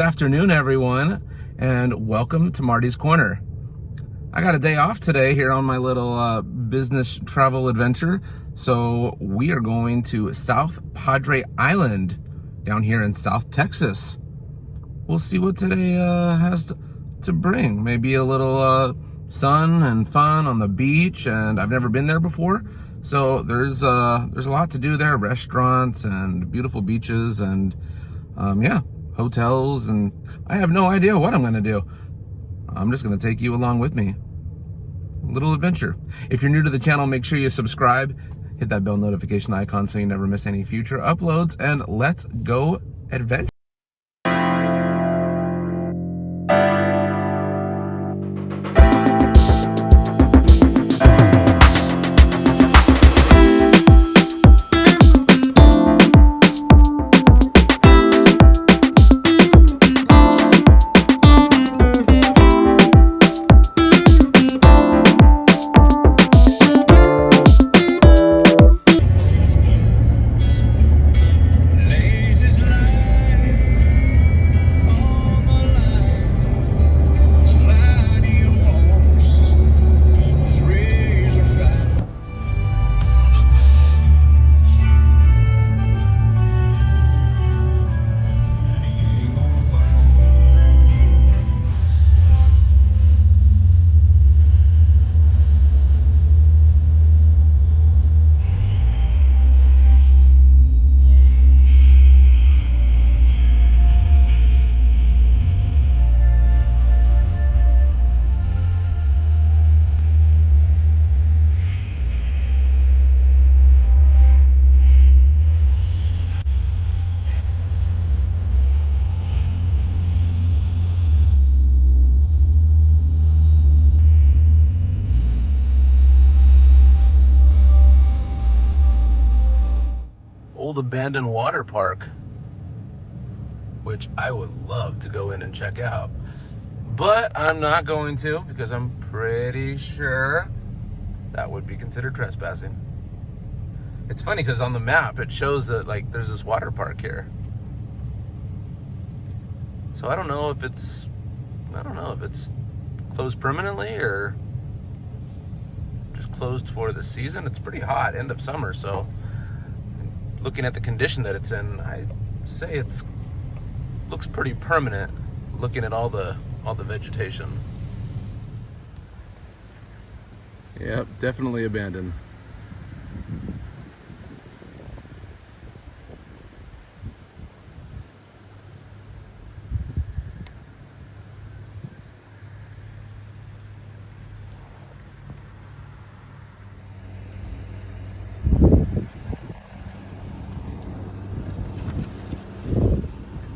Good afternoon, everyone, and welcome to Marty's Corner. I got a day off today here on my little business travel adventure, so we are going to South Padre Island down here in South Texas. We'll see what today has to bring. Maybe a little sun and fun on the beach, and I've never been there before, so there's a lot to do there. Restaurants and beautiful beaches and yeah, hotels, and I have no idea what I'm gonna do. I'm just gonna take you along with me. A little adventure. If you're new to the channel, make sure you subscribe, hit that bell notification icon so you never miss any future uploads, and let's go adventure. Old abandoned water park, which I would love to go in and check out, but I'm not going to because I'm pretty sure that would be considered trespassing. It's funny because on the map it shows that like there's this water park here, so I don't know if it's closed permanently or just closed for the season. It's pretty hot, end of summer, so looking at the condition that it's in, I'd say it's looks pretty permanent, looking at all the vegetation. Yep, definitely abandoned.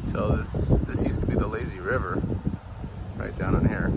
So this used to be the lazy river right down in here.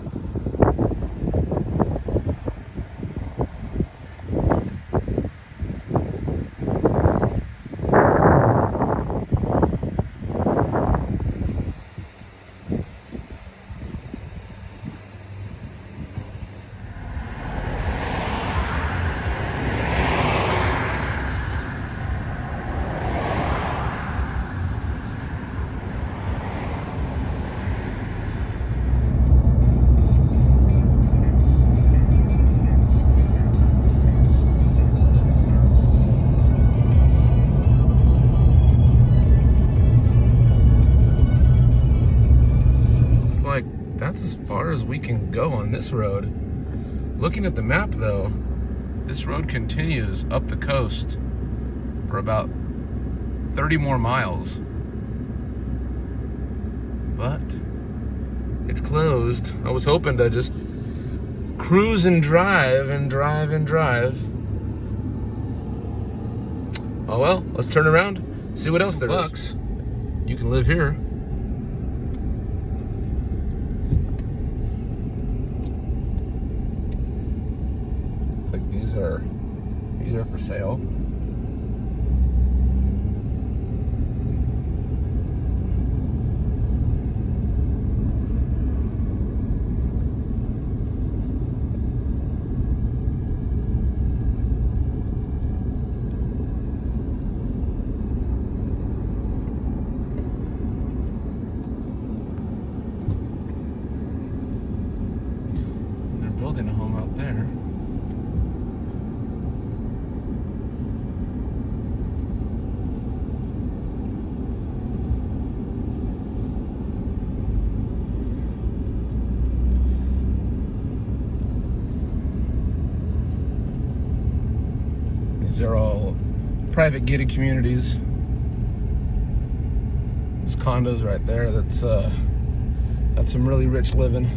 That's as far as we can go on this road. Looking at the map though, this road continues up the coast for about 30 more miles. But it's closed. I was hoping to just cruise and drive and drive and drive. Oh well, let's turn around, see what else there is. You can live here. Like these are for sale. building a home out there. These are all private gated communities. There's condos right there. That's some really rich living.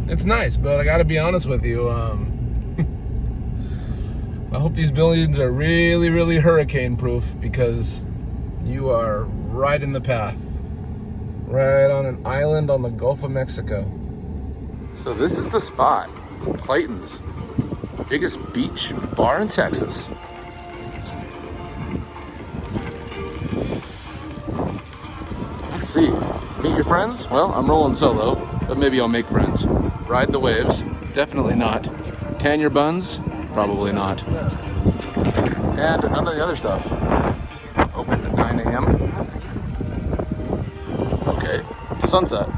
It's nice, but I gotta be honest with you. I hope these buildings are really, really hurricane proof, because you are right in the path. Right on an island on the Gulf of Mexico. So this is the spot. Clayton's, biggest beach bar in Texas. Let's see. Meet your friends? Well, I'm rolling solo, but maybe I'll make friends. Ride the waves? Definitely not. Tan your buns? Probably not. And none of the other stuff. Open at 9 a.m. Okay, to sunset.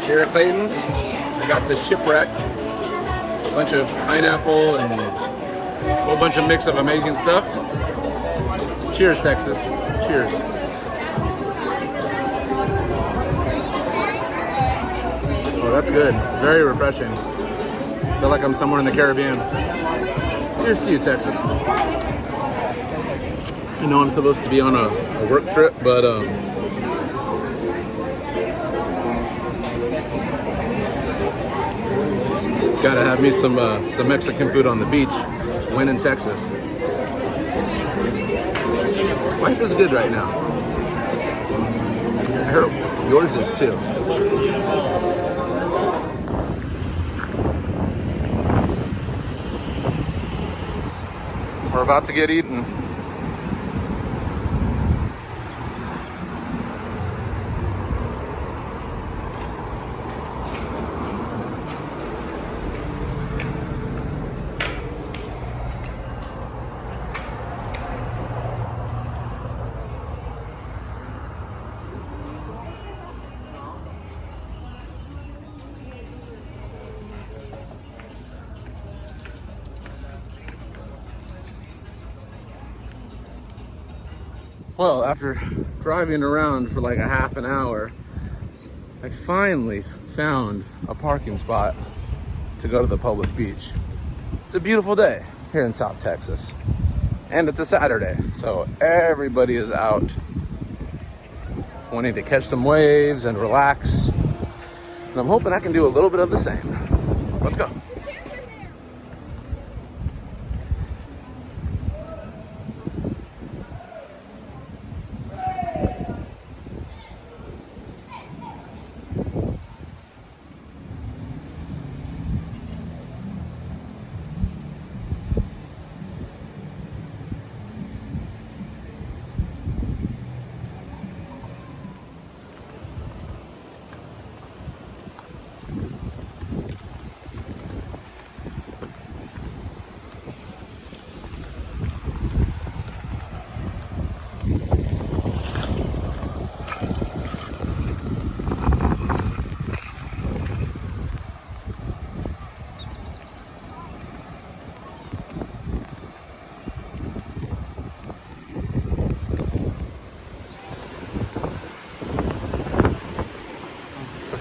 Here at Clayton's, I got the Shipwreck, a bunch of pineapple and a whole bunch of mix of amazing stuff. Cheers, Texas. Cheers. Oh, that's good. It's very refreshing. I feel like I'm somewhere in the Caribbean. Cheers to you, Texas. I know I'm supposed to be on a work trip, but gotta have me some Mexican food on the beach when in Texas. Life is good right now. I heard yours is too. We're about to get eaten. Well, after driving around for like a half an hour, I finally found a parking spot to go to the public beach. It's a beautiful day here in South Texas, and it's a Saturday, so everybody is out wanting to catch some waves and relax, and I'm hoping I can do a little bit of the same. Let's go.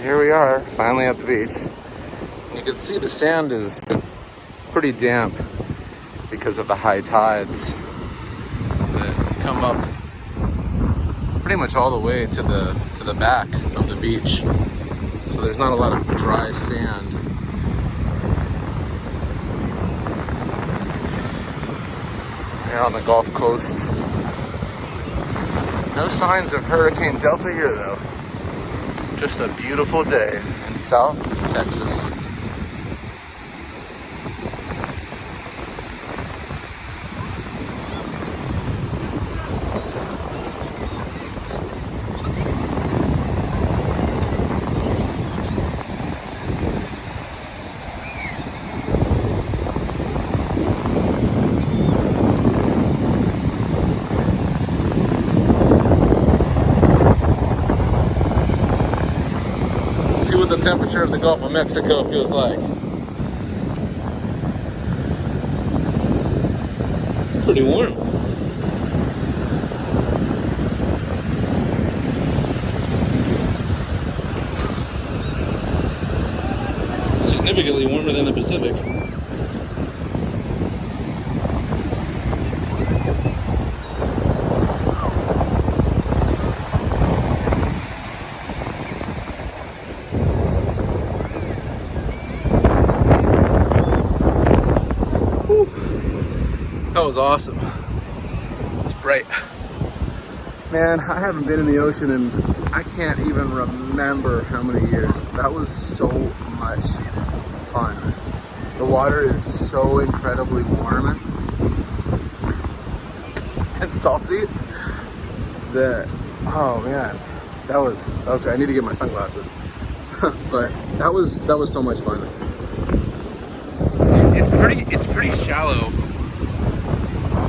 Here we are, finally at the beach. You can see the sand is pretty damp because of the high tides that come up pretty much all the way to the back of the beach. So there's not a lot of dry sand. Here on the Gulf Coast. No signs of Hurricane Delta here though. Just a beautiful day in South Texas. The temperature of the Gulf of Mexico feels like. Pretty warm. Significantly warmer than the Pacific. That was awesome. It's bright. Man, I haven't been in the ocean in, I can't even remember how many years. That was so much fun. The water is so incredibly warm and salty that, oh man, that was great. I need to get my sunglasses. But that was so much fun. It's pretty shallow.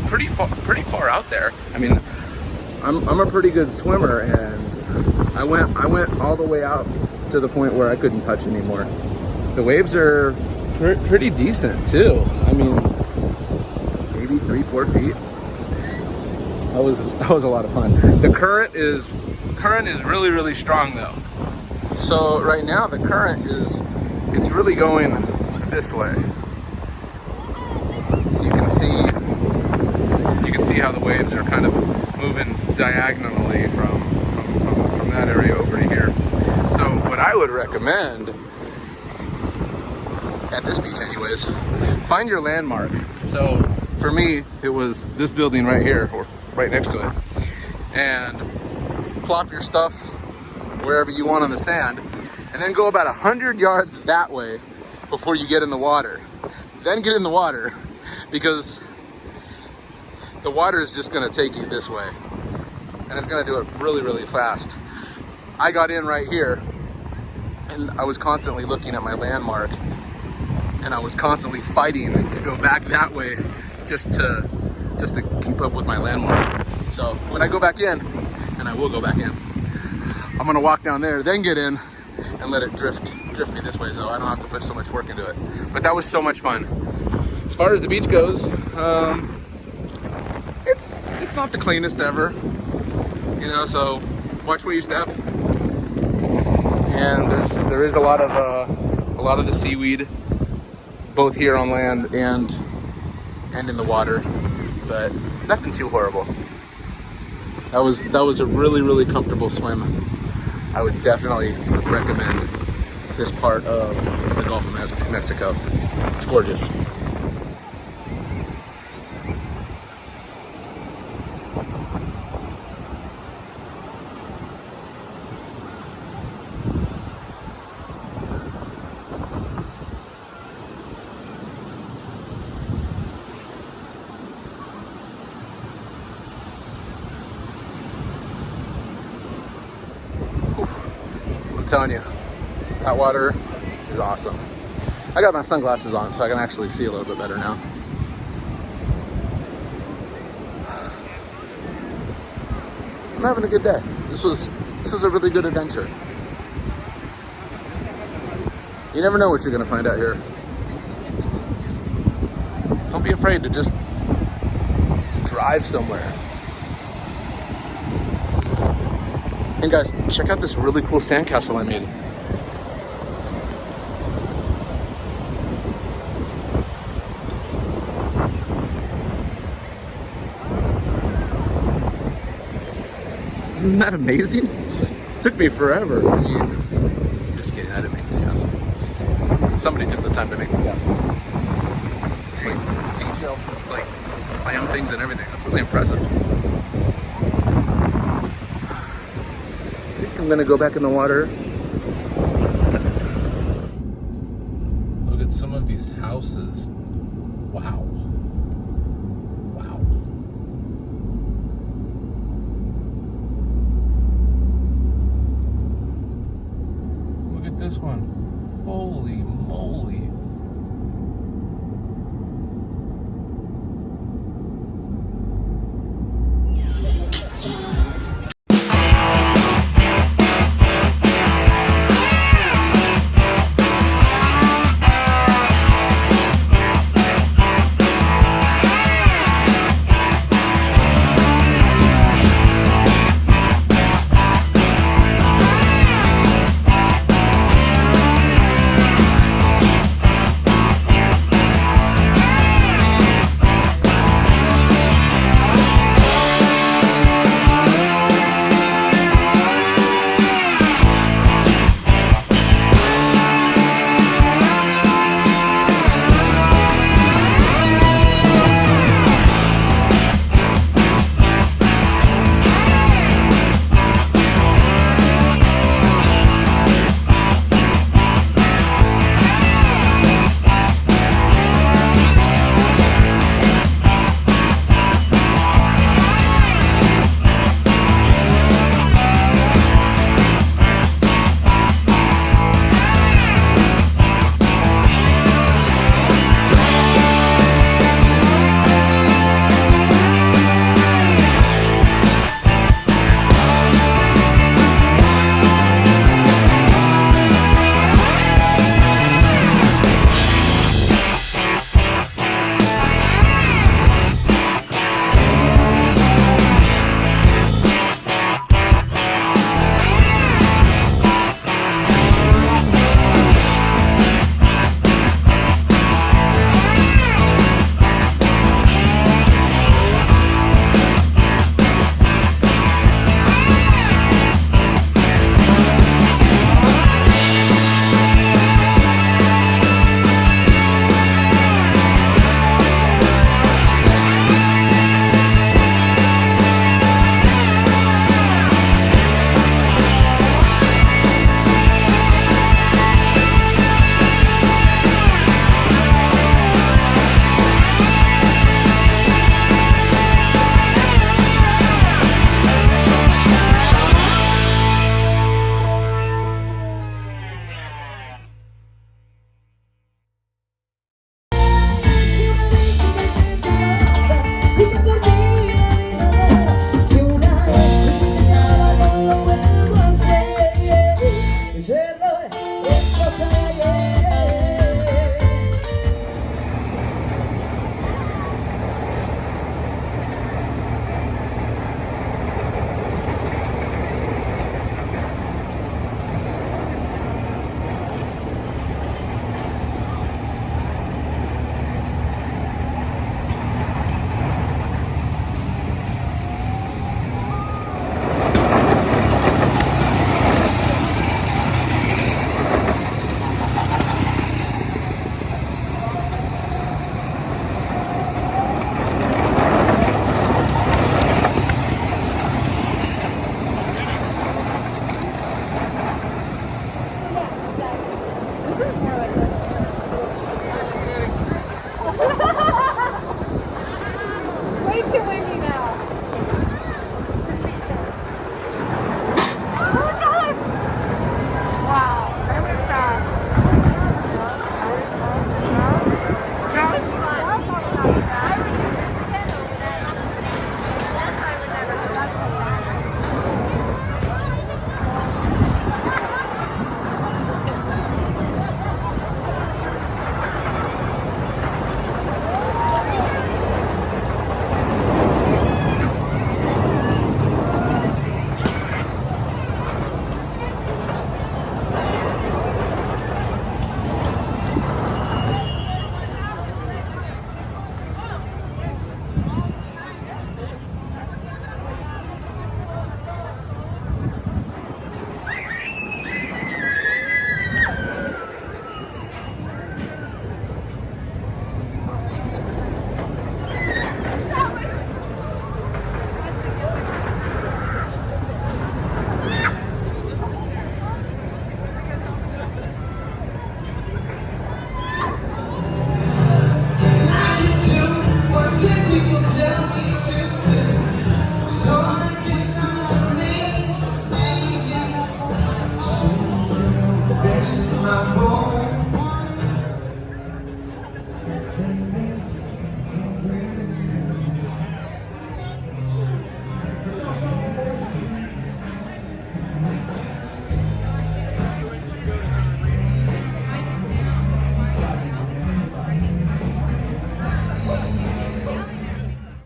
Pretty far out there. I mean, I'm a pretty good swimmer, and I went all the way out to the point where I couldn't touch anymore. The waves are pretty decent too. I mean, maybe 3-4 feet. That was a lot of fun. The current is really strong though. So right now the current it's really going this way. You can see how the waves are kind of moving diagonally from that area over to here. So what I would recommend, at this beach anyways, find your landmark. So for me, it was this building right here, or right next to it. And plop your stuff wherever you want on the sand, and then go about 100 yards that way before you get in the water. Then get in the water, because the water is just gonna take you this way, and it's gonna do it really fast. I got in right here, and I was constantly looking at my landmark, and I was constantly fighting to go back that way just to keep up with my landmark. So when I go back in, and I will go back in, I'm gonna walk down there, then get in, and let it drift me this way, so I don't have to put so much work into it. But that was so much fun. As far as the beach goes, it's not the cleanest ever. You know, so watch where you step. And there is a lot of the seaweed, both here on land and in the water, but nothing too horrible. That was a really comfortable swim. I would definitely recommend this part of the Gulf of Mexico. It's gorgeous. I'm telling you, that water is awesome. I got my sunglasses on, so I can actually see a little bit better now. I'm having a good day. This was a really good adventure. You never know what you're gonna find out here. Don't be afraid to just drive somewhere. And guys, check out this really cool sandcastle I made. Isn't that amazing? It took me forever. I mean, just kidding, I didn't make the castle. Somebody took the time to make the castle. Like seashell, like clam things and everything. That's really impressive. I think I'm gonna go back in the water. Look at some of these houses. Wow. Wow. Look at this one. Holy moly. way too windy now. Oh God! Wow, that was fast.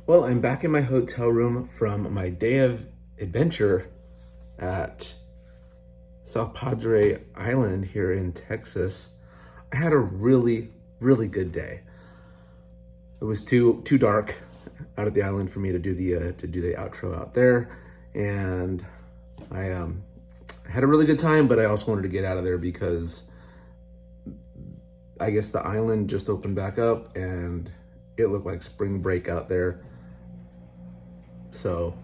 Well, I'm back in my hotel room from my day of adventure at South Padre Island here in Texas. I had a really, really good day. It was too dark out at the island for me to do the outro out there, and I had a really good time. But I also wanted to get out of there because I guess the island just opened back up, and it looked like spring break out there. So,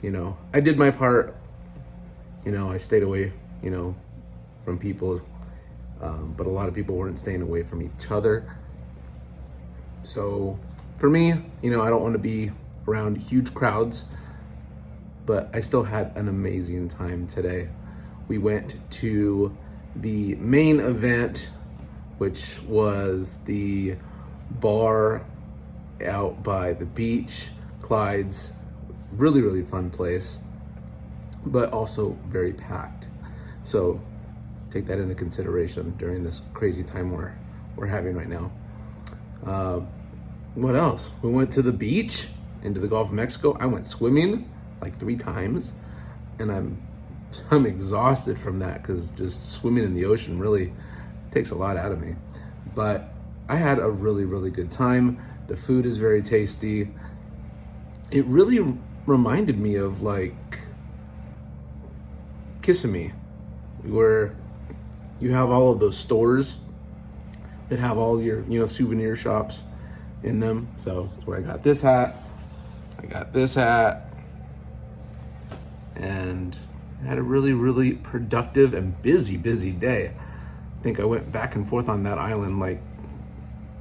you know, I did my part. You know, I stayed away, you know, from people, but a lot of people weren't staying away from each other. So for me, you know, I don't want to be around huge crowds, but I still had an amazing time today. We went to the main event, which was the bar out by the beach, Clyde's. Really, really fun place, but also very packed. So take that into consideration during this crazy time we're having right now. What else? We went to the beach, into the Gulf of Mexico. I went swimming like 3 times, and I'm exhausted from that because just swimming in the ocean really takes a lot out of me. But I had a really, really good time. The food is very tasty. It really reminded me of like Kissimmee, where you have all of those stores that have all your, you know, souvenir shops in them. So that's where I got this hat. I got this hat, and I had a really, really productive and busy day. I think I went back and forth on that island like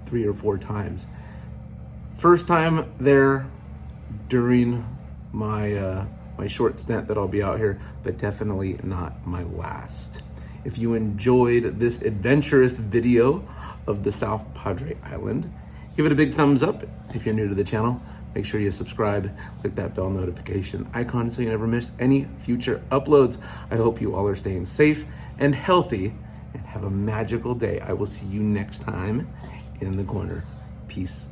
3 or 4 times. First time there during my my short stint that I'll be out here, but definitely not my last. If you enjoyed this adventurous video of the South Padre Island, give it a big thumbs up. If you're new to the channel, make sure you subscribe, click that bell notification icon so you never miss any future uploads. I hope you all are staying safe and healthy, and have a magical day. I will see you next time in the corner. Peace.